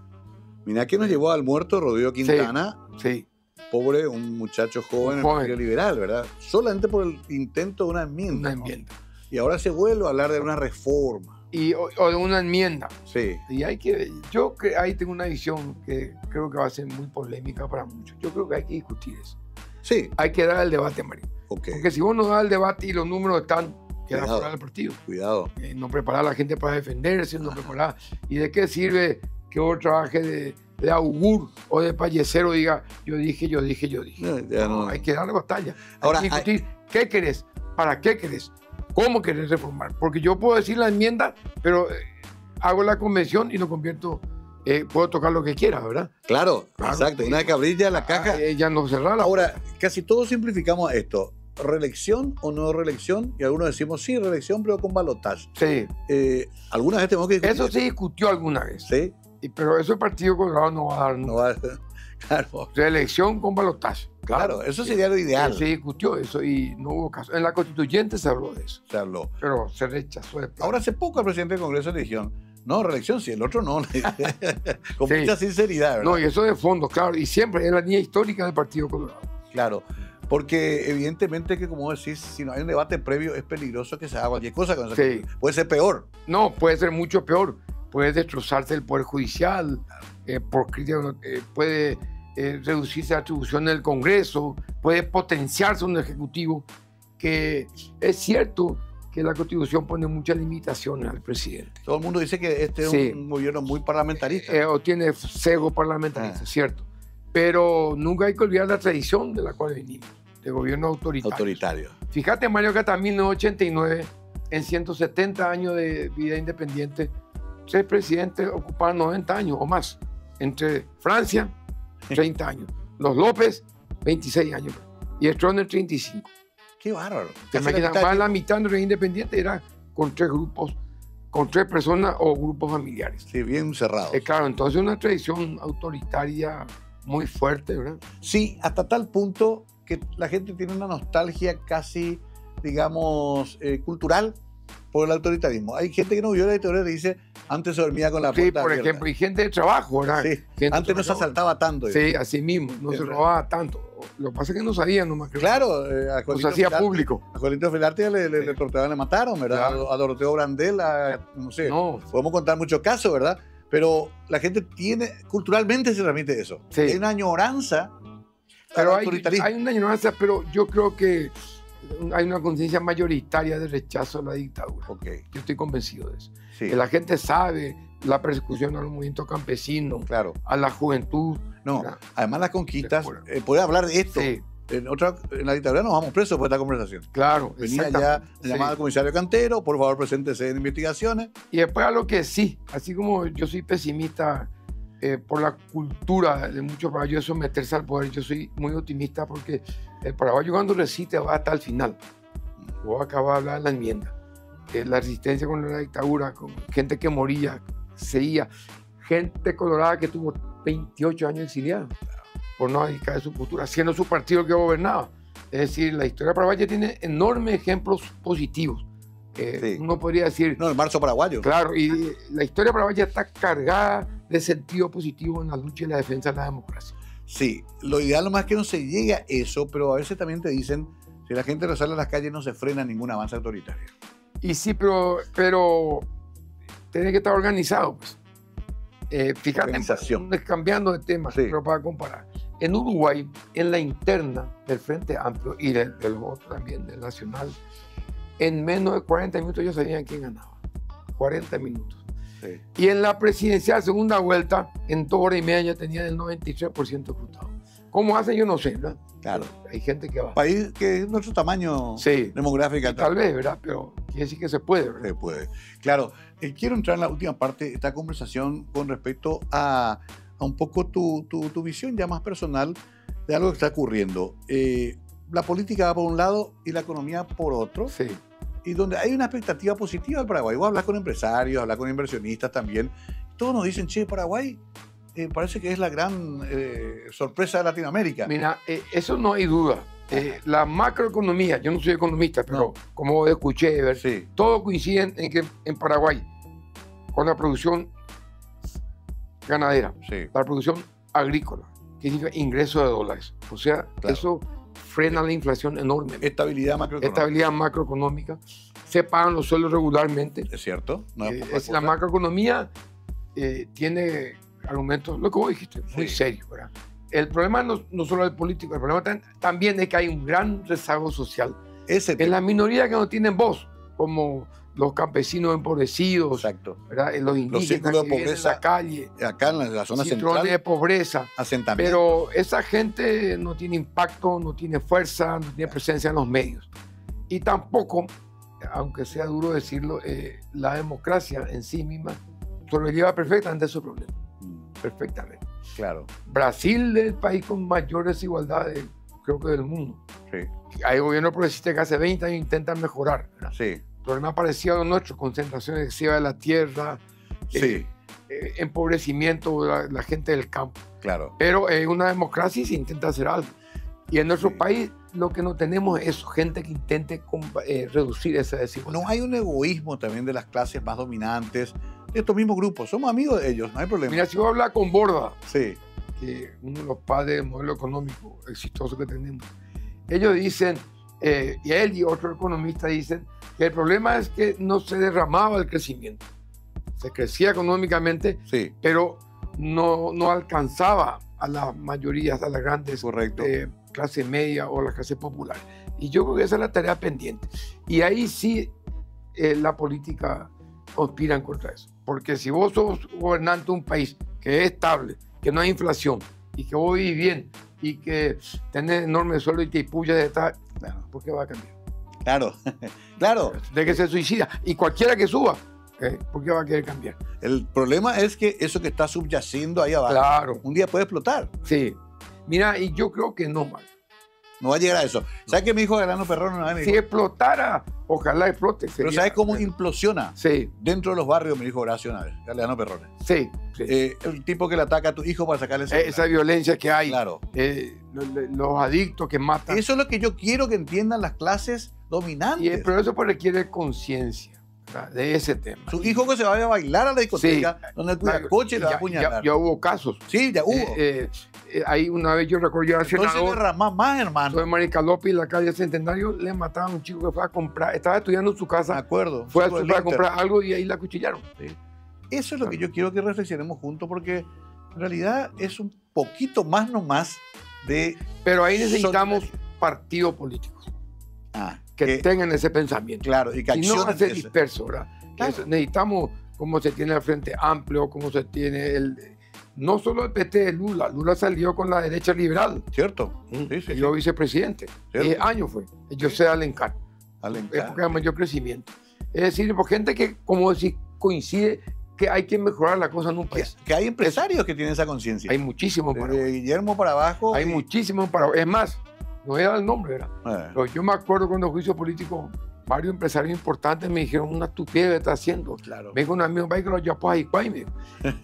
Mirá que nos llevó al muerto Rodrigo Quintana.
Sí.
Pobre, un muchacho joven en el Partido Liberal, ¿verdad? Solamente por el intento de una enmienda.
Una enmienda.
Y ahora se vuelve a hablar de una reforma.
O de una enmienda.
Sí.
Y yo ahí tengo una visión que creo que va a ser muy polémica para muchos. Yo creo que hay que discutir eso.
Sí.
Hay que dar el debate, Mario.
Okay.
Porque si vos no das el debate y los números están, queda fuera del partido.
Cuidado.
No preparar a la gente para defenderse, no preparar. ¿Y de qué sirve que vos trabajes de augur o de payasero diga yo dije? No, hay que darle batalla.
Ahora,
hay que discutir qué querés, para qué querés, cómo querés reformar. Porque yo puedo decir la enmienda, pero hago la convención y lo convierto, puedo tocar lo que quiera, ¿verdad?
Claro, exacto. Una vez que abrilla la caja.
Ya no cerrar.
Ahora, casi todos simplificamos esto. ¿Reelección o no reelección? Y algunos decimos sí, reelección, pero con balotaje.
Sí.
¿Alguna vez tenemos que discutir?
Eso se discutió alguna vez.
Sí.
Pero eso el Partido Colorado no va a dar nunca.
No va a dar. Claro.
Reelección con balotaje.
Claro, eso sería lo ideal.
Se discutió eso y no hubo caso. En la constituyente se habló de eso.
Se habló.
Pero se rechazó.
Ahora hace poco el presidente del Congreso le dijeron, no, reelección sí, el otro no. Con mucha sinceridad, ¿verdad?
No, y eso de fondo, claro. Y siempre es la línea histórica del Partido Colorado.
Claro. Porque evidentemente que, como decís, si no hay un debate previo, es peligroso que se haga cualquier cosa con eso.
Sí.
Puede ser peor.
No, puede ser mucho peor. Puede destrozarse el Poder Judicial, puede reducirse la atribución del Congreso, puede potenciarse un Ejecutivo, que es cierto que la Constitución pone muchas limitaciones al presidente.
Todo el mundo dice que este es un gobierno muy parlamentarista.
O tiene sesgo parlamentarista, cierto. Pero nunca hay que olvidar la tradición de la cual venimos, de gobierno autoritario. Fíjate, Mario, que hasta 1989, en 170 años de vida independiente, 3 presidentes ocuparon 90 años o más. Entre Francia, 30 años. Los López, 26 años. Y Stroessner, 35.
Qué bárbaro.
Más de la mitad de los independientes era con 3 grupos, con 3 personas o grupos familiares.
Sí, bien cerrados.
Claro, entonces una tradición autoritaria muy fuerte, ¿verdad?
Sí, hasta tal punto que la gente tiene una nostalgia casi, digamos, cultural por el autoritarismo. Hay gente que no vio la dictadura y dice, antes se dormía con la puerta
por
abierta.
ejemplo, y gente de trabajo, ¿verdad?
Sí. Antes no se asaltaba tanto.
Sí, así mismo, no se robaba tanto. Lo que pasa es que no sabían nomás.
Claro,
no se hacía público.
A Juanito Filarte le torturaban, le mataron, ¿verdad? Claro. A Doroteo Brandel, no sé. No. Podemos contar muchos casos, ¿verdad? Pero la gente culturalmente se transmite eso. Sí. Hay una añoranza
pero hay una añoranza, pero yo creo que hay una conciencia mayoritaria de rechazo a la dictadura.
Ok.
Yo estoy convencido de eso.
Sí.
Que la gente sabe la persecución al movimiento campesino,
Claro.
a la juventud.
No,
¿verdad?
además las conquistas, poder hablar de esto.
Sí,
En la dictadura nos vamos presos por esta conversación.
claro.
Venía ya
Sí.
llamada al comisario Cantero, por favor, preséntese en investigaciones.
Y después a lo que sí, así como yo soy pesimista por la cultura de muchos paraguayos de someterse al poder, yo soy muy optimista porque el paraguayo cuando resiste va hasta el final. Vos acabas de hablar de la enmienda. La resistencia contra la dictadura, con gente que moría, seguía. Gente colorada que tuvo 28 años exiliada por no abdicar de su postura, siendo su partido el que gobernaba. Es decir, la historia paraguaya tiene enormes ejemplos positivos.
Sí.
Uno podría decir,
No, el marzo paraguayo.
claro, y la historia paraguaya está cargada de sentido positivo en la lucha y la defensa de la democracia.
Sí, lo ideal nomás es que no se llegue a eso, pero a veces también te dicen, si la gente no sale a las calles no se frena ningún avance autoritario.
Y sí, pero tiene que estar organizado, pues. Fíjate,
Organización.
cambiando de tema,
Sí.
pero para comparar. En Uruguay, en la interna del Frente Amplio y del voto también del Nacional, en menos de 40 minutos ya sabían quién ganaba. 40 minutos.
Sí.
Y en la presidencial segunda vuelta, en 2 horas y media ya tenían el 93% escrutado. ¿Cómo hacen? Yo no sé, ¿verdad?
Claro.
Hay gente que va.
País que es nuestro tamaño
Sí.
demográfico.
Tal vez, ¿verdad? Pero quiere decir que se puede, ¿verdad?
Se puede. Claro, quiero entrar en la última parte de esta conversación con respecto a un poco tu visión ya más personal de algo que está ocurriendo. La política va por un lado y la economía por otro,
Sí.
y donde hay una expectativa positiva del Paraguay. Vos hablas con empresarios, hablas con inversionistas también. Todos nos dicen, che, Paraguay parece que es la gran sorpresa de Latinoamérica.
Mira, eso no hay duda. La macroeconomía, yo no soy economista, pero como escuché, ver,
Sí,
todos coinciden en que en Paraguay, con la producción ganadera,
sí.
la producción agrícola, que significa ingreso de dólares. O sea,
Claro.
eso frena la inflación enormemente.
Estabilidad macroeconómica.
Estabilidad macroeconómica. Se pagan los sueldos regularmente.
Es cierto. No es poca
La
cosa.
macroeconomía tiene argumentos, lo que vos dijiste, muy
Sí.
serios, ¿verdad? El problema no solo es político, el problema también es que hay un gran rezago social
Ese
en
tema.
la minoría que no tienen voz, como los campesinos empobrecidos,
Exacto.
¿verdad? Los indígenas
círculos de
que viven en
pobreza
la calle,
Acá en la zona
cinturones de
central,
pobreza.
asentamiento.
Pero esa gente no tiene impacto, no tiene fuerza, no tiene presencia en los medios. Y tampoco, aunque sea duro decirlo, la democracia en sí misma sobrelleva perfectamente esos problemas. Perfectamente.
Claro,
Brasil es el país con mayor desigualdad, creo que del mundo.
sí,
Hay gobiernos progresistas que hace 20 años intentan mejorar, ¿verdad?
sí,
Problemas parecidos a los nuestros, concentración excesiva de la tierra,
sí,
empobrecimiento de la gente del campo.
claro.
Pero en una democracia se intenta hacer algo. Y en nuestro
Sí.
país lo que no tenemos es gente que intente reducir esa desigualdad.
No hay un egoísmo también de las clases más dominantes, de estos mismos grupos. Somos amigos de ellos, no hay problema.
Mira, si vos hablas con Borda,
Sí,
que uno de los padres del modelo económico exitoso que tenemos, ellos dicen, y él y otro economista dicen, que el problema es que no se derramaba el crecimiento. Se crecía económicamente,
sí,
pero no alcanzaba a las mayorías, a las grandes
correcto.
clase media o las clases populares. Y yo creo que esa es la tarea pendiente. Y ahí sí la política conspira en contra de eso. Porque si vos sos gobernante de un país que es estable, que no hay inflación y que vos vivís bien y que tenés enorme sueldo y te puyas de estar,
Claro,
¿por qué va a cambiar?
claro, claro.
De que se suicida. Y cualquiera que suba, ¿por qué va a querer cambiar?
El problema es que eso que está subyaciendo ahí abajo,
Claro,
un día puede explotar.
sí. Mira, y yo creo que no, mal.
No va a llegar a eso. ¿Sabes qué me dijo Galano Perrón una vez? Me
Si
dijo,
explotara, ojalá explote.
pero ¿sabes cómo implosiona?
Sí,
Dentro de los barrios, me dijo Horacio una vez, Galano Perrón.
sí. Sí.
El tipo que le ataca a tu hijo para sacarle el celular.
Esa violencia que hay,
Claro.
los adictos que matan.
Eso es lo que yo quiero que entiendan las clases dominantes.
Pero eso pues requiere conciencia, ¿verdad?, de ese tema.
Su hijo que se vaya a bailar a la discoteca, donde el cuida coche le va a apuñalar.
Ya hubo casos.
Sí, ya hubo.
Ahí una vez yo recuerdo, yo era
Entonces
senador,
derramás más, hermano.
soy Marica López, en la calle Centenario, le mataron a un chico que fue a comprar, estaba estudiando en su
Me
casa,
acuerdo.
fue al
Chico del
super a
Inter.
comprar algo y ahí la acuchillaron.
Eso es lo que yo quiero que reflexionemos juntos, porque en realidad es un poquito más nomás de...
Pero ahí necesitamos partidos políticos. que tengan ese pensamiento.
Claro, y que
si no va a
accionen
ser
ese.
disperso, ¿verdad?
Claro.
Necesitamos, como se tiene el Frente Amplio, como se tiene no solo el PT de Lula. Lula salió con la derecha liberal.
¿Cierto?
Yo vicepresidente. 10 años fue. Yo sé Alencar. Época de mayor crecimiento. Es decir, por gente que, como decir, coincide que hay que mejorar la cosa en un país.
Que hay empresarios que tienen esa conciencia.
Hay muchísimos para abajo.
De Guillermo para abajo.
Hay muchísimos para abajo. Es más, no voy a dar el nombre, ¿verdad? Pero yo me acuerdo cuando juicio político, varios empresarios importantes me dijeron una estupidez que está haciendo.
Claro.
Me dijo un amigo, vaya que lo llamo a Iguay, me dijo.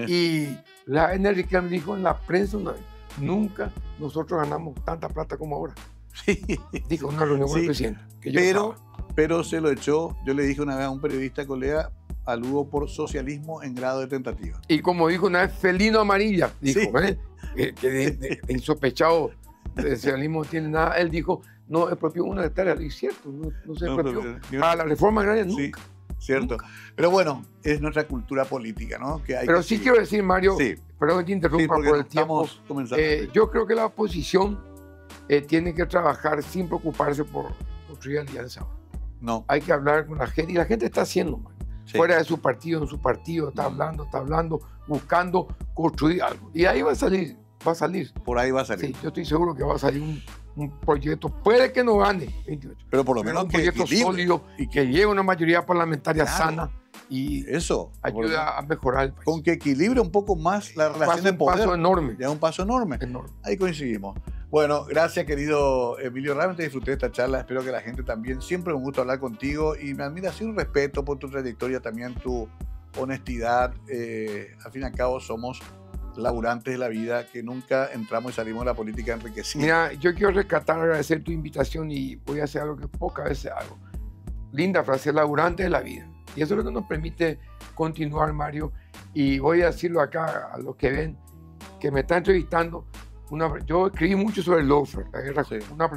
Y la Enrique me dijo en la prensa una vez, nunca nosotros ganamos tanta plata como ahora.
Sí.
Dijo en una reunión con el presidente.
Pero se lo echó, yo le dije una vez a un periodista, colega, al Hugo por socialismo en grado de tentativa.
Y como dijo una vez, felino amarilla, dijo, que de insospechado el socialismo no tiene nada. Él dijo, no, es propio una hectárea. Y es cierto, no se propió. Para la reforma agraria nunca.
Sí, cierto. Nunca. Pero bueno, es nuestra cultura política, ¿no?
Pero sí quiero decir, Mario, perdón que te interrumpa por el tiempo. Yo creo que la oposición tiene que trabajar sin preocuparse por construir alianza.
No.
Hay que hablar con la gente, y la gente está haciendo, man. Fuera de su partido, en su partido, está hablando, buscando construir algo. Y ahí va a salir.
Por ahí va a salir.
Sí, yo estoy seguro que va a salir un proyecto. Puede que no gane 28.
Pero por lo menos
un proyecto sólido y que lleve una mayoría parlamentaria sana. Y
eso
ayuda a mejorar el país.
Con que equilibre un poco más la relación de poder.
Un paso enorme.
Ya un paso enorme. Ahí coincidimos. Bueno, gracias, querido Emilio. Realmente disfruté de esta charla. Espero que la gente también. Siempre un gusto hablar contigo. Y me admiración y un respeto por tu trayectoria, también tu honestidad. Al fin y al cabo, somos laburantes de la vida que nunca entramos y salimos de la política enriquecida.
Mira, yo quiero rescatar, agradecer tu invitación y voy a hacer algo que pocas veces hago. Linda frase, laburante de la vida. Y eso es lo que nos permite continuar, Mario. Y voy a decirlo acá a los que ven, que me están entrevistando. Yo escribí mucho sobre el lawfare, la guerra. Sí. Una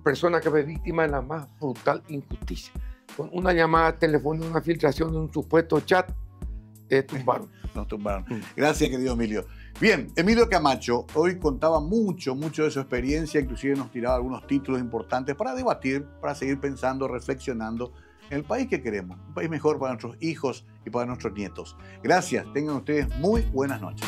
persona que fue víctima de la más brutal injusticia. Con una llamada telefónica, una filtración de un supuesto chat, tumbaron.
Nos tumbaron. Gracias, querido Emilio. Bien, Emilio Camacho hoy contaba mucho de su experiencia, inclusive nos tiraba algunos títulos importantes para debatir, para seguir pensando, reflexionando en el país que queremos, un país mejor para nuestros hijos y para nuestros nietos. Gracias, tengan ustedes muy buenas noches.